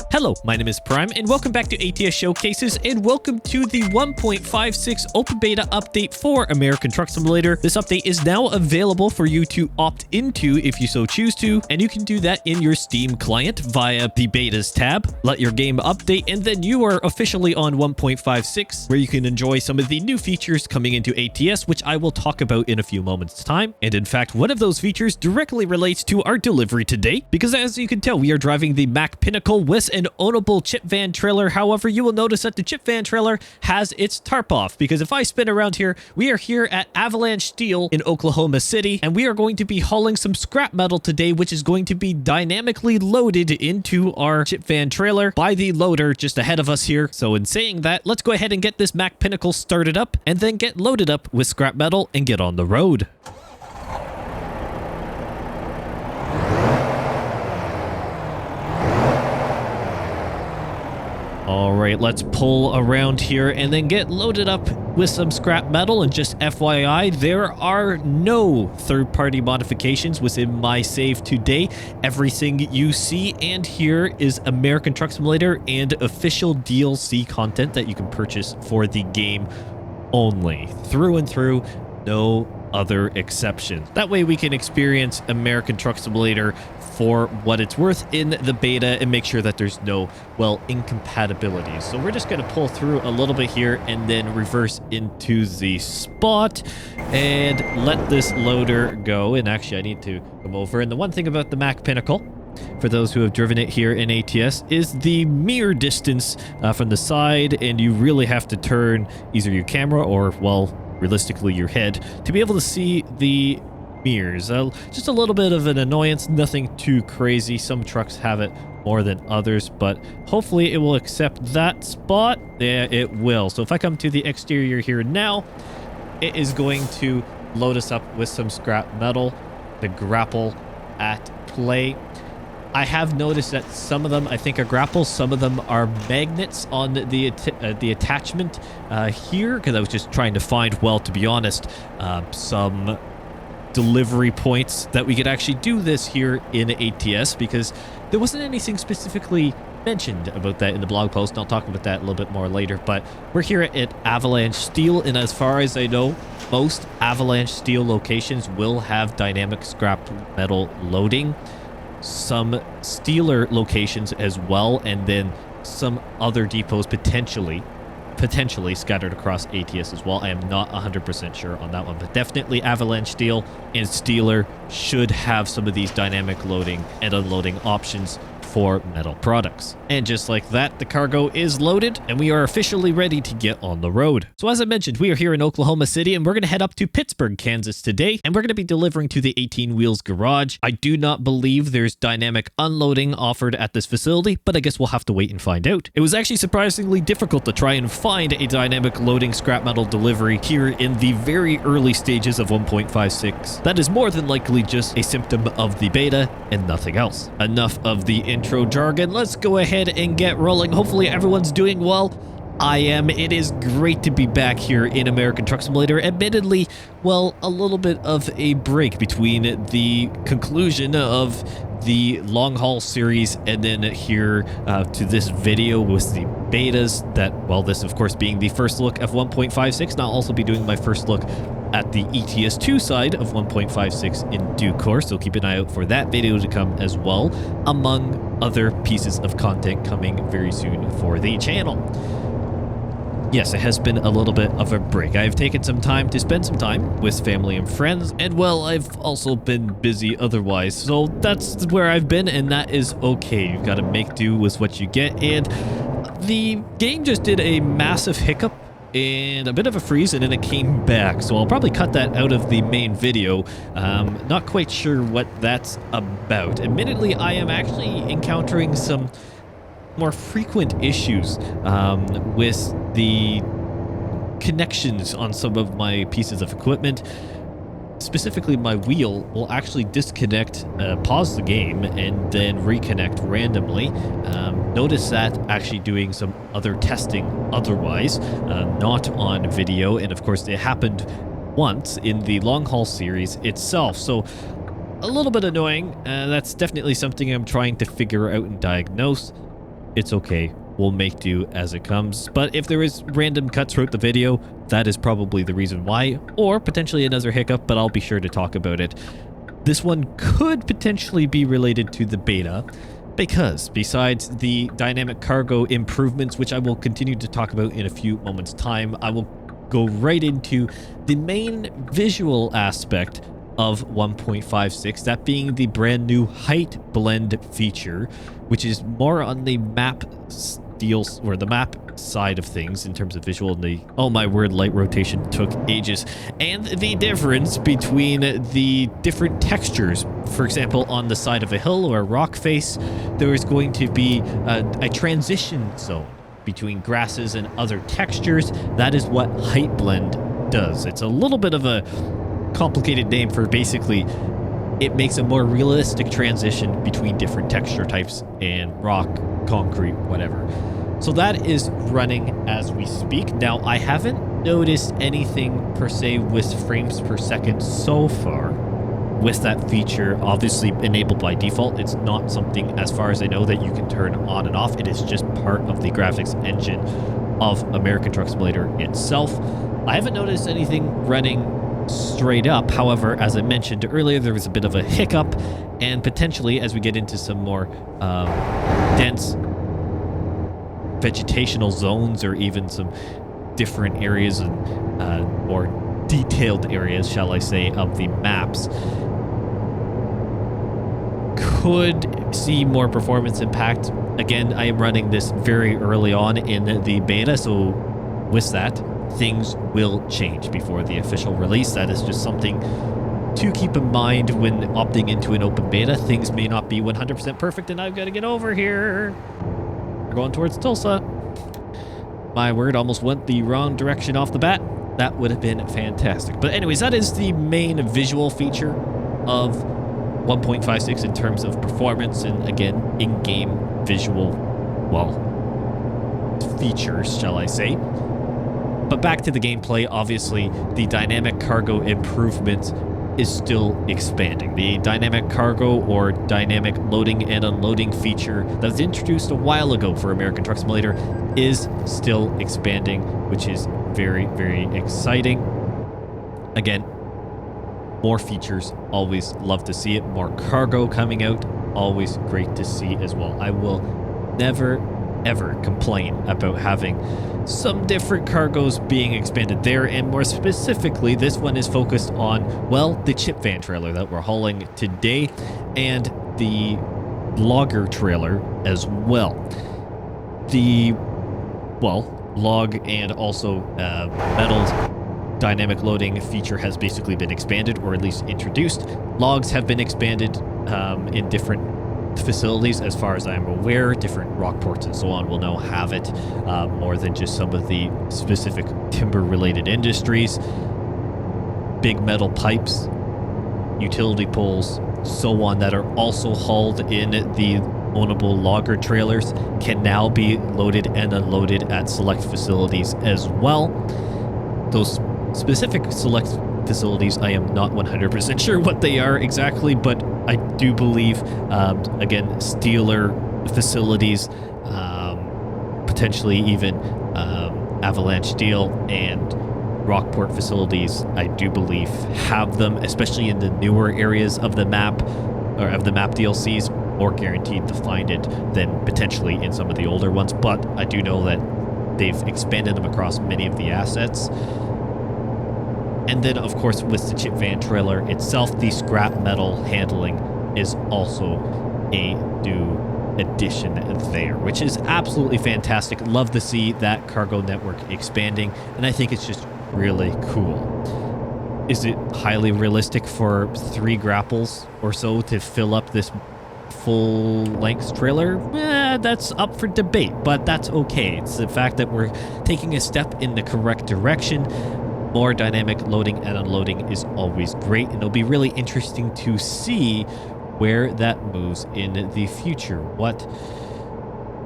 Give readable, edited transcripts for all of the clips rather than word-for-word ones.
Hello, my name is Prime, and welcome back to ATS Showcases, and welcome to the 1.56 open beta update for American Truck Simulator. This update is now available for you to opt into if you so choose to, and you can do that in your Steam client via the betas tab. Let your game update, and then you are officially on 1.56, where you can enjoy some of the new features coming into ATS, which I will talk about in a few moments' time. And in fact, one of those features directly relates to our delivery today, because as you can tell, we are driving the Mack Pinnacle with an ownable chip van trailer. However, you will notice that the chip van trailer has its tarp off, because if I spin around here, we are here at Avalanche Steel in Oklahoma City, and we are going to be hauling some scrap metal today, which is going to be dynamically loaded into our chip van trailer by the loader just ahead of us here. So in saying that, let's go ahead and get this Mack Pinnacle started up and then get loaded up with scrap metal and get on the road. All right, let's pull around here and then get loaded up with some scrap metal. And just FYI, there are no third-party modifications within my save today. Everything you see and hear is American Truck Simulator and official DLC content that you can purchase for the game only. Through and through, no other exceptions. That way we can experience American Truck Simulator for what it's worth in the beta and make sure that there's no, well, incompatibilities. So we're just going to pull through a little bit here and then reverse into the spot and let this loader go. And actually, I need to come over. And the one thing about the Mack Pinnacle, for those who have driven it here in ATS, is the mere distance from the side, and you really have to turn either your camera or, well, realistically your head to be able to see the mirrors. Just a little bit of an annoyance, nothing too crazy. Some trucks have it more than others, but hopefully it will accept that spot. Yeah, it will. So if I come to the exterior here now, it is going to load us up with some scrap metal, the grapple at play. I have noticed that some of them I think are grapples, some of them are magnets on the attachment here, because I was just trying to find, well, to be honest, some delivery points that we could actually do this here in ATS, because there wasn't anything specifically mentioned about that in the blog post, and I'll talk about that a little bit more later. But we're here at Avalanche Steel, and as far as I know, most Avalanche Steel locations will have dynamic scrap metal loading. Some Steeler locations as well, and then some other depots potentially scattered across ATS as well. I am not 100% sure on that one, but definitely Avalanche Steel and Steeler should have some of these dynamic loading and unloading options for metal products. And just like that, the cargo is loaded and we are officially ready to get on the road. So as I mentioned, we are here in Oklahoma City and we're going to head up to Pittsburgh, Kansas today, and we're going to be delivering to the 18 Wheels garage. I do not believe there's dynamic unloading offered at this facility, but I guess we'll have to wait and find out. It was actually surprisingly difficult to try and find a dynamic loading scrap metal delivery here in the very early stages of 1.56. That is more than likely just a symptom of the beta and nothing else. Enough of the intro jargon. Let's go ahead and get rolling. Hopefully everyone's doing well. I am. It is great to be back here in American Truck Simulator. Admittedly, well, a little bit of a break between the conclusion of the long haul series and then here to this video with the betas. That, well, this of course being the first look of 1.56, and I'll also be doing my first look at the ETS2 side of 1.56 in due course, so keep an eye out for that video to come as well, among other pieces of content coming very soon for the channel. Yes, it has been a little bit of a break. I've taken some time to spend some time with family and friends, and well, I've also been busy otherwise, so that's where I've been, and that is okay. You've got to make do with what you get, and the game just did a massive hiccup and a bit of a freeze, and then it came back, so I'll probably cut that out of the main video. Not quite sure what that's about. Admittedly, I am actually encountering some more frequent issues with the connections on some of my pieces of equipment. Specifically, my wheel will actually disconnect, pause the game, and then reconnect randomly. Notice that actually doing some other testing otherwise, not on video, and of course it happened once in the long haul series itself, so a little bit annoying. That's definitely something I'm trying to figure out and diagnose. It's okay. We'll make do as it comes. But if there is random cuts throughout the video, that is probably the reason why, or potentially another hiccup, but I'll be sure to talk about it. This one could potentially be related to the beta, because besides the dynamic cargo improvements, which I will continue to talk about in a few moments' time, I will go right into the main visual aspect of 1.56, that being the brand new height blend feature, which is more on the map deals or the map side of things in terms of visual. And the, oh my word, light rotation took ages. And the difference between the different textures. For example, on the side of a hill or a rock face, there is going to be a transition zone between grasses and other textures. That is what height blend does. It's a little bit of a complicated name for basically it makes a more realistic transition between different texture types and rock, concrete, whatever. So that is running as we speak. Now, I haven't noticed anything per se with frames per second so far with that feature obviously enabled by default. It's not something, as far as I know, that you can turn on and off. It is just part of the graphics engine of American Truck Simulator itself. I haven't noticed anything running straight up. However, as I mentioned earlier, there was a bit of a hiccup, and potentially as we get into some more dense vegetational zones, or even some different areas and more detailed areas, shall I say, of the maps, could see more performance impact. Again, I am running this very early on in the beta, so with that, things will change before the official release. That is just something to keep in mind when opting into an open beta. Things may not be 100% perfect, and I've got to get over here. We're going towards Tulsa. My word, almost went the wrong direction off the bat. That would have been fantastic. But anyways, that is the main visual feature of 1.56 in terms of performance and, again, in-game visual, well, features, shall I say. But back to the gameplay, obviously, the dynamic cargo improvements is still expanding. The dynamic cargo or dynamic loading and unloading feature that was introduced a while ago for American Truck Simulator is still expanding, which is very, very exciting. Again, more features, always love to see it. More cargo coming out, always great to see as well. I will never ever complain about having some different cargoes being expanded there, and more specifically, this one is focused on, well, the chip van trailer that we're hauling today and the logger trailer as well. The, well, log and also metals dynamic loading feature has basically been expanded, or at least introduced. Logs have been expanded in different facilities, as far as I'm aware. Different rock ports and so on will now have it, more than just some of the specific timber related industries. Big metal pipes, utility poles, so on, that are also hauled in the ownable logger trailers can now be loaded and unloaded at select facilities as well. Those specific select facilities, I am not 100% sure what they are exactly, but I do believe, again, Steeler facilities, potentially even Avalanche Steel and Rockport facilities, I do believe, have them, especially in the newer areas of the map, or of the map DLCs, more guaranteed to find it than potentially in some of the older ones. But I do know that they've expanded them across many of the assets. And then, of course, with the chip van trailer itself, the scrap metal handling is also a new addition there, which is absolutely fantastic. Love to see that cargo network expanding, and I think it's just really cool. Is it highly realistic for 3 grapples or so to fill up this full-length trailer? That's up for debate, but that's okay. It's the fact that we're taking a step in the correct direction. More dynamic loading and unloading is always great, and it'll be really interesting to see where that moves in the future. What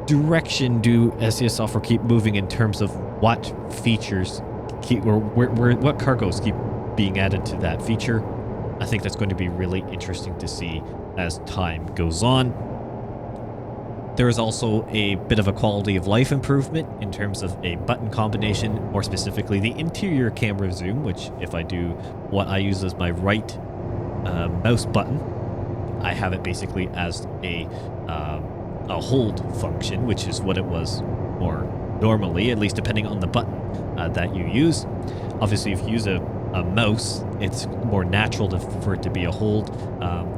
direction do SES Software keep moving in terms of what features keep, or what cargoes keep being added to that feature? I think that's going to be really interesting to see as time goes on. There is also a bit of a quality of life improvement in terms of a button combination, more specifically the interior camera zoom, which if I do what I use as my right mouse button, I have it basically as a hold function, which is what it was more normally, at least depending on the button that you use. Obviously, if you use a mouse, it's more natural for it to be a hold,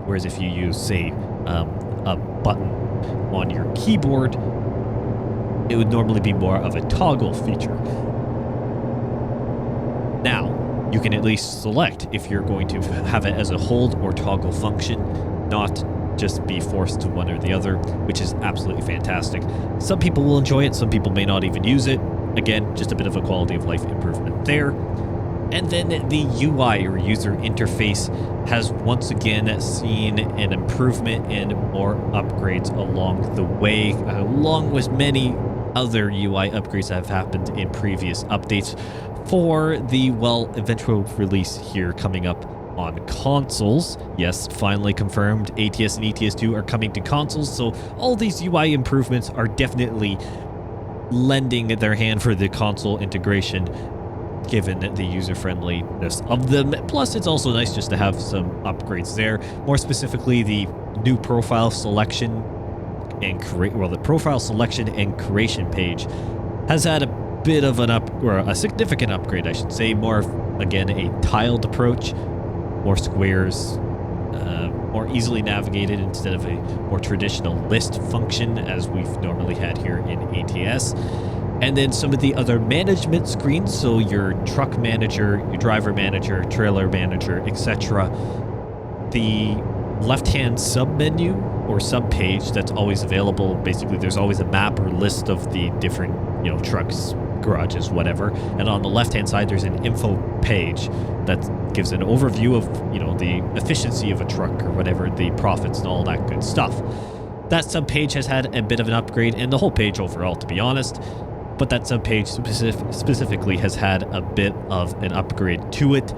whereas if you use, say, a button on your keyboard, it would normally be more of a toggle feature. Now, you can at least select if you're going to have it as a hold or toggle function, not just be forced to one or the other, which is absolutely fantastic. Some people will enjoy it, some people may not even use it. Again, just a bit of a quality of life improvement there. And then the UI, or user interface, has once again seen an improvement and more upgrades along the way, along with many other UI upgrades that have happened in previous updates for the, well, eventual release here coming up on consoles. Yes, finally confirmed, ATS and ATS 2 are coming to consoles, so all these UI improvements are definitely lending their hand for the console integration, given the user-friendliness of them. Plus, it's also nice just to have some upgrades there. More specifically, the new profile selection and the profile selection and creation page has had a bit of a significant upgrade, I should say. More, again, a tiled approach, more squares, more easily navigated instead of a more traditional list function as we've normally had here in ATS. And then some of the other management screens, so your truck manager, your driver manager, trailer manager, etc. The left-hand sub-menu or sub-page that's always available. Basically, there's always a map or list of the different, trucks, garages, whatever. And on the left-hand side, there's an info page that gives an overview of, the efficiency of a truck or whatever, the profits and all that good stuff. That sub-page has had a bit of an upgrade, and the whole page overall, to be honest. But that sub-page specifically has had a bit of an upgrade to it,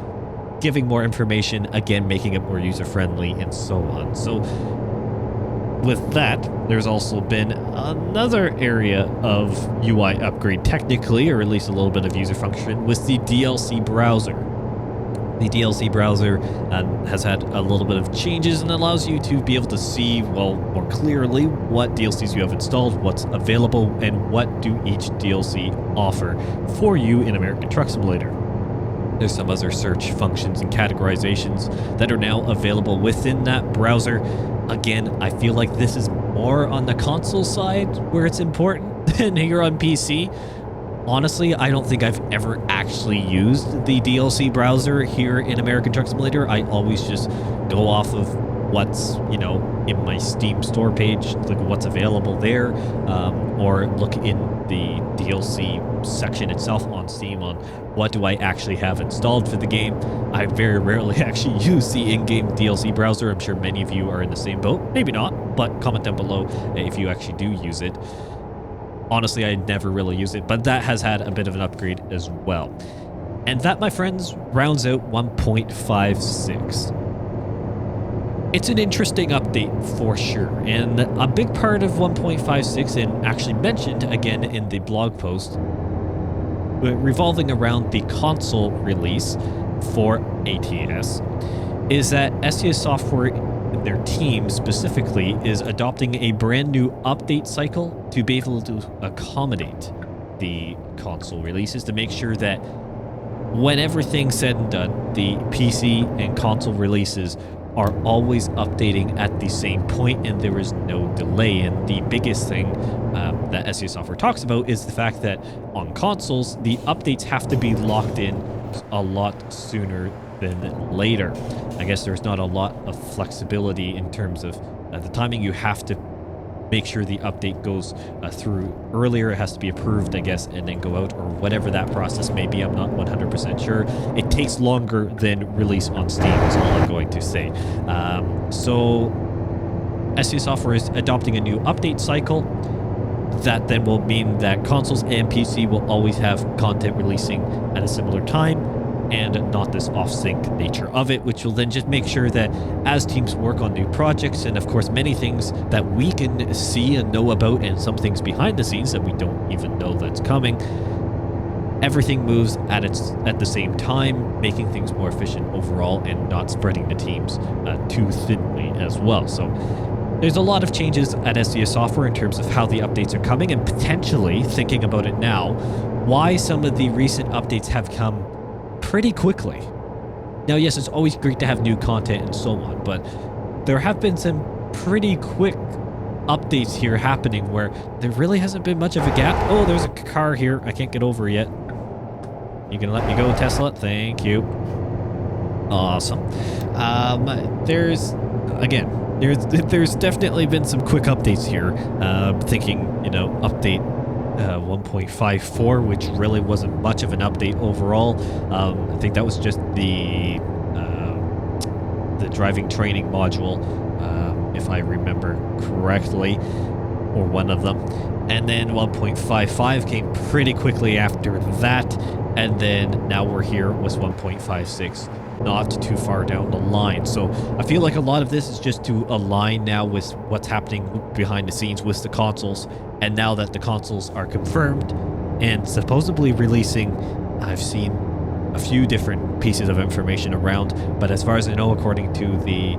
giving more information, again, making it more user-friendly, and so on. So with that, there's also been another area of UI upgrade, technically, or at least a little bit of user function, with the DLC browser. The DLC browser has had a little bit of changes and allows you to be able to see, well, more clearly what DLCs you have installed, what's available, and what do each DLC offer for you in American Truck Simulator. There's some other search functions and categorizations that are now available within that browser. Again, I feel like this is more on the console side where it's important than here on PC. Honestly, I don't think I've ever actually used the DLC browser here in American Truck Simulator. I always just go off of what's, in my Steam store page, look at what's available there, or look in the DLC section itself on Steam on what do I actually have installed for the game. I very rarely actually use the in-game DLC browser. I'm sure many of you are in the same boat. Maybe not, but comment down below if you actually do use it. Honestly, I never really use it, but that has had a bit of an upgrade as well. And that, my friends, rounds out 1.56. It's an interesting update for sure, and a big part of 1.56, and actually mentioned again in the blog post, revolving around the console release for ATS, is that STS Software, their team specifically, is adopting a brand new update cycle to be able to accommodate the console releases, to make sure that when everything's said and done, the PC and console releases are always updating at the same point and there is no delay. And the biggest thing that STS Software talks about is the fact that on consoles, the updates have to be locked in a lot sooner than later. I guess there's not a lot of flexibility in terms of the timing. You have to make sure the update goes through earlier. It has to be approved, I guess, and then go out, or whatever that process may be. I'm not 100% sure. It takes longer than release on Steam is all I'm going to say. So STS Software is adopting a new update cycle that then will mean that consoles and PC will always have content releasing at a similar time. and not this off-sync nature of it, which will then just make sure that as teams work on new projects, and of course many things that we can see and know about, and some things behind the scenes that we don't even know that's coming, everything moves at the same time, making things more efficient overall and not spreading the teams too thinly as well. So there's a lot of changes at SES Software in terms of how the updates are coming, and potentially, thinking about it now, why some of the recent updates have come pretty quickly. Now, yes, it's always great to have new content and so on, but there have been some pretty quick updates here happening where there really hasn't been much of a gap. Oh, there's a car here. I can't get over yet. You can let me go, Tesla? Thank you. Awesome. There's definitely been some quick updates here. Thinking, update 1.54, which really wasn't much of an update overall. I think that was just the driving training module, if I remember correctly, or one of them. And then 1.55 came pretty quickly after that, and then now we're here with 1.56. Not too far down the line. So I feel like a lot of this is just to align now with what's happening behind the scenes with the consoles. And now that the consoles are confirmed and supposedly releasing, I've seen a few different pieces of information around, but as far as I know, according to the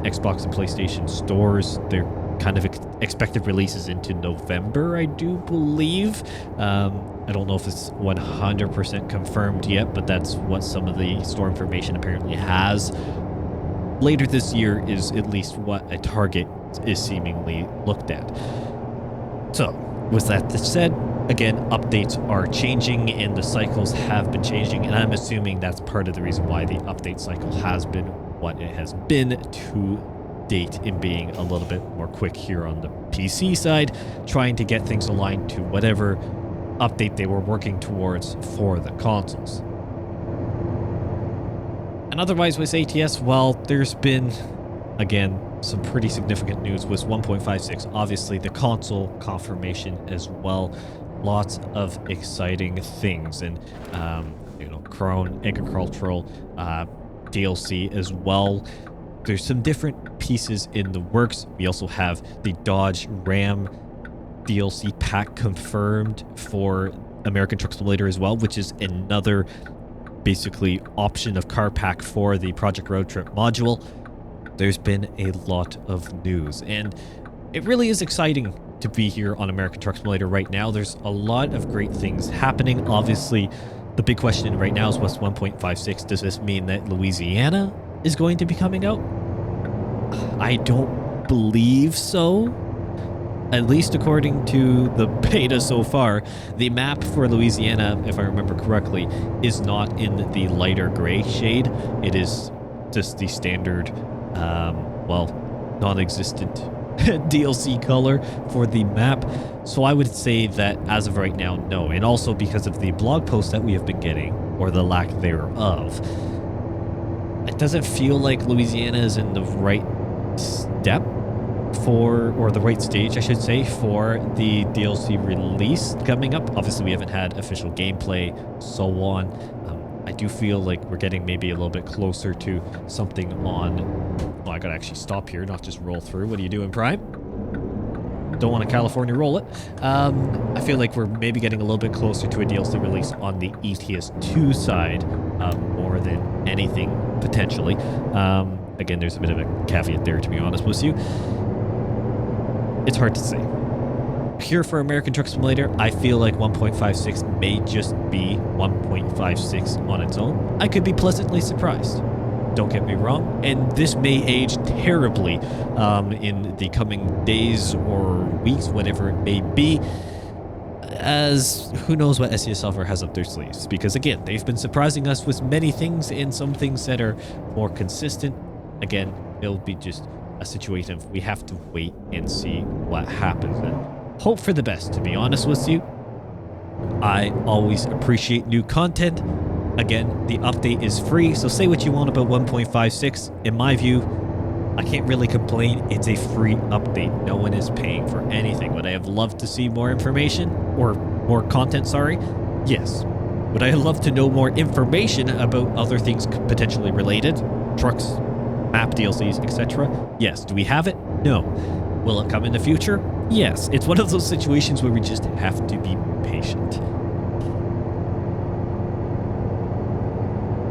Xbox and PlayStation stores, they're kind of expected releases into November, I do believe. I don't know if it's 100% confirmed yet, but that's what some of the store information apparently has. Later this year is at least what a target is seemingly looked at. So, with that said, again, updates are changing and the cycles have been changing, and I'm assuming that's part of the reason why the update cycle has been what it has been to date, in being a little bit more quick here on the PC side, trying to get things aligned to whatever update they were working towards for the consoles. And otherwise with ATS, well, there's been, again, some pretty significant news with 1.56. Obviously, the console confirmation as well. Lots of exciting things, and Crown agricultural DLC as well. There's some different pieces in the works. We also have the Dodge Ram DLC pack confirmed for American Truck Simulator as well, which is another basically option of car pack for the Project Road Trip module. There's been a lot of news, and it really is exciting to be here on American Truck Simulator right now. There's a lot of great things happening. Obviously, the big question right now is what's 1.56? Does this mean that Louisiana is going to be coming out? I don't believe so. At least according to the beta so far, the map for Louisiana, if I remember correctly, is not in the lighter gray shade. It is just the standard, non-existent DLC color for the map. So I would say that as of right now, no. And also because of the blog posts that we have been getting, or the lack thereof, it doesn't feel like Louisiana is in the right step or the right stage, I should say, for the DLC release coming up. Obviously, we haven't had official gameplay, so on. I do feel like we're getting maybe a little bit closer to something on... Oh, I gotta actually stop here, not just roll through. What are you doing, Prime? Don't want to California roll it. I feel like we're maybe getting a little bit closer to a DLC release on the ATS 2 side, more than anything, potentially. Again, there's a bit of a caveat there, to be honest with you. It's hard to say. Here for American Truck Simulator, I feel like 1.56 may just be 1.56 on its own. I could be pleasantly surprised. Don't get me wrong. And this may age terribly in the coming days or weeks, whatever it may be, as who knows what SES Software has up their sleeves. Because again, they've been surprising us with many things, and some things that are more consistent. Again, it'll be just a situation of we have to wait and see what happens and hope for the best, to be honest with you. I always appreciate new content. Again, the update is free, so say what you want about 1.56. In my view, I can't really complain. It's a free update. No one is paying for anything. Would I have loved to see more information or more content? Sorry. Yes. Would I love to know more information about other things potentially related? Trucks, map DLCs, etc.? Yes. Do we have it? No. Will it come in the future? Yes. It's one of those situations where we just have to be patient.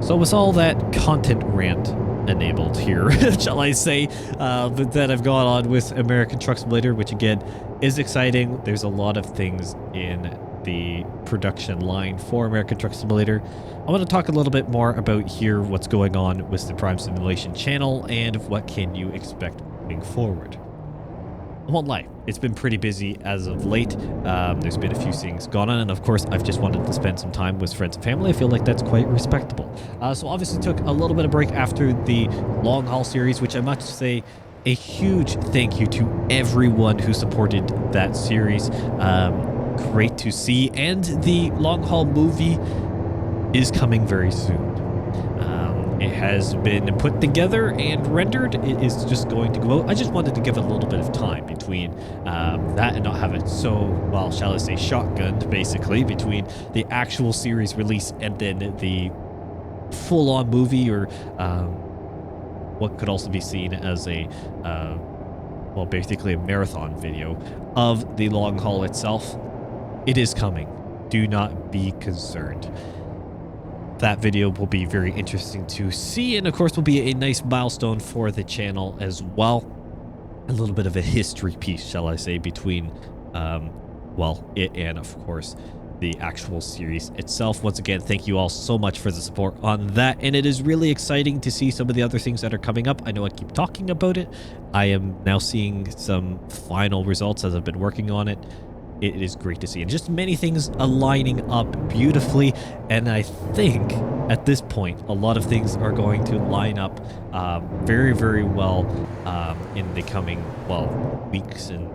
So with all that content rant enabled here, shall I say, that I've gone on with American Truck Simulator, which again is exciting. There's a lot of things in the production line for American Truck Simulator. I want to talk a little bit more about here what's going on with the Prime Simulation channel and what can you expect moving forward. I won't lie, it's been pretty busy as of late. There's been a few things gone on, and of course I've just wanted to spend some time with friends and family. I feel like that's quite respectable. So obviously took a little bit of break after the long haul series, which I must say a huge thank you to everyone who supported that series. Great to see, and the long haul movie is coming very soon. It has been put together and rendered. It is just going to go out. I just wanted to give it a little bit of time between that and not have it so, well, shall I say, shotgunned, basically, between the actual series release and then the full-on movie, or what could also be seen as a, well, basically a marathon video of the long haul itself. It is coming. Do not be concerned. That video will be very interesting to see, and of course will be a nice milestone for the channel as well. A little bit of a history piece, shall I say, between well, it and of course the actual series itself. Once again, thank you all so much for the support on that, and it is really exciting to see some of the other things that are coming up. I know I keep talking about it. I am now seeing some final results as I've been working on it. It is great to see, and just many things aligning up beautifully. And I think at this point, a lot of things are going to line up very, very well in the coming, well, weeks and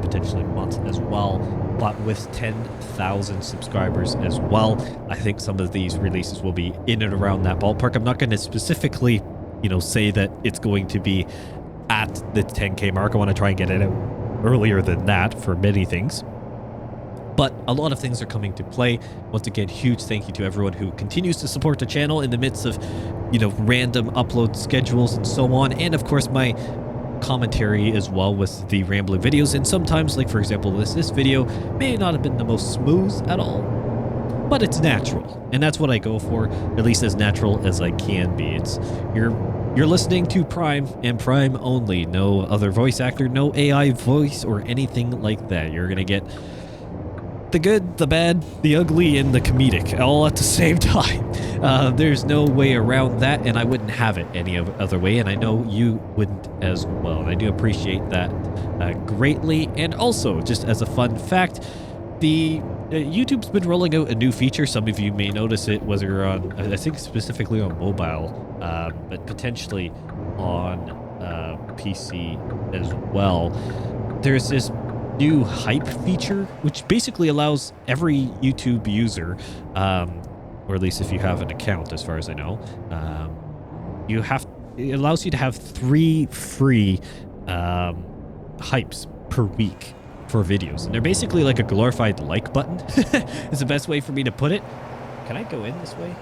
potentially months as well. But with 10,000 subscribers as well, I think some of these releases will be in and around that ballpark. I'm not going to specifically, you know, say that it's going to be at the 10K mark. I want to try and get it out earlier than that for many things. But a lot of things are coming to play. Once again, huge thank you to everyone who continues to support the channel in the midst of, you know, random upload schedules and so on. And of course, my commentary as well with the rambling videos. And sometimes, like for example, this video may not have been the most smooth at all, but it's natural. And that's what I go for, at least as natural as I can be. It's you're listening to Prime and Prime only. No other voice actor, no AI voice or anything like that. You're going to get the good, the bad, the ugly, and the comedic all at the same time. There's no way around that, and I wouldn't have it any other way, and I know you wouldn't as well. And I do appreciate that greatly. And also, just as a fun fact, the YouTube's been rolling out a new feature. Some of you may notice it, whether you're on, I think specifically on mobile, but potentially on PC as well. There's this new hype feature, which basically allows every YouTube user, or at least if you have an account, as far as I know, it allows you to have 3 free hypes per week for videos, and they're basically like a glorified like button. Is the best way for me to put it. Can I go in this way?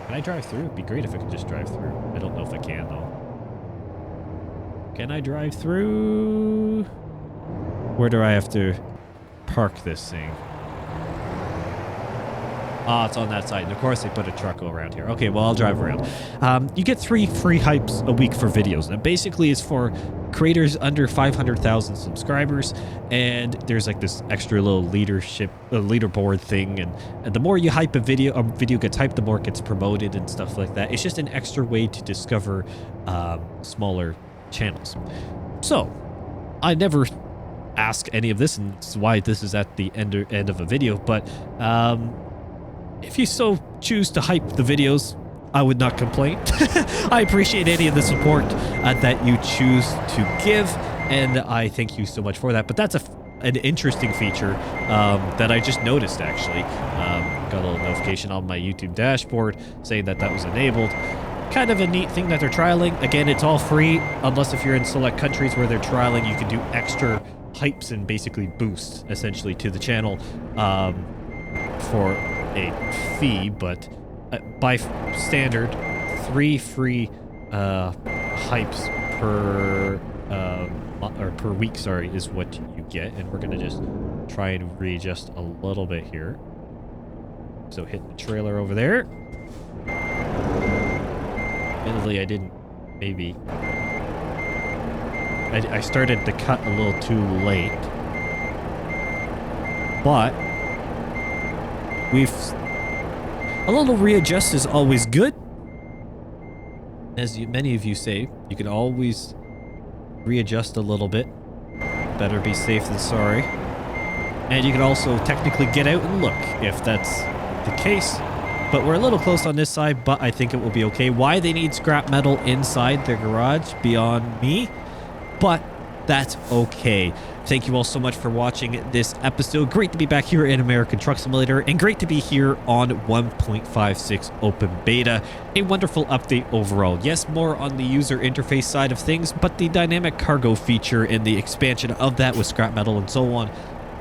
Can I drive through? It'd be great if I could just drive through. I don't know if I can though. Can I drive through? Where do I have to park this thing? Ah, it's on that side. And of course, they put a truck around here. Okay, well, I'll drive around. You get 3 free hypes a week for videos. That basically is for creators under 500,000 subscribers. And there's like this extra little leaderboard thing. And the more you hype a video gets hyped, the more it gets promoted and stuff like that. It's just an extra way to discover smaller channels. So, I never ask any of this, and it's why this is at the end of a video, but if you so choose to hype the videos, I would not complain. I appreciate any of the support that you choose to give, and I thank you so much for that. But that's an interesting feature that I just noticed, actually. Got a little notification on my YouTube dashboard saying that was enabled. Kind of a neat thing that they're trialing. Again, it's all free, unless if you're in select countries where they're trialing, you can do extra hypes and basically boosts, essentially, to the channel for a fee, but by standard, 3 free hypes per or per week, sorry, is what you get. And we're gonna just try and readjust a little bit here. So hit the trailer over there. Admittedly, I didn't, maybe. I started the cut a little too late. But a little readjust is always good. As many of you say, you can always readjust a little bit. Better be safe than sorry. And you can also technically get out and look if that's the case. But we're a little close on this side, but I think it will be okay. Why they need scrap metal inside their garage, beyond me. But that's okay. Thank you all so much for watching this episode. Great to be back here in American Truck Simulator, and great to be here on 1.56 open beta. A wonderful update overall. Yes, more on the user interface side of things, but the dynamic cargo feature and the expansion of that with scrap metal and so on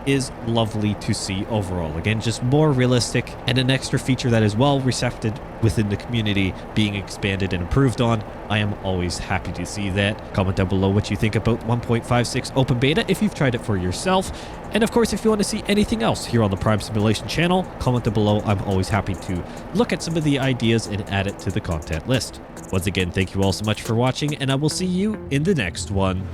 is lovely to see overall. Again, just more realistic, and an extra feature that is well received within the community being expanded and improved on. I am always happy to see that. Comment down below what you think about 1.56 open beta if you've tried it for yourself. And of course, if you want to see anything else here on the Prime Simulation channel, comment down below. I'm always happy to look at some of the ideas and add it to the content list. Once again, thank you all so much for watching, and I will see you in the next one.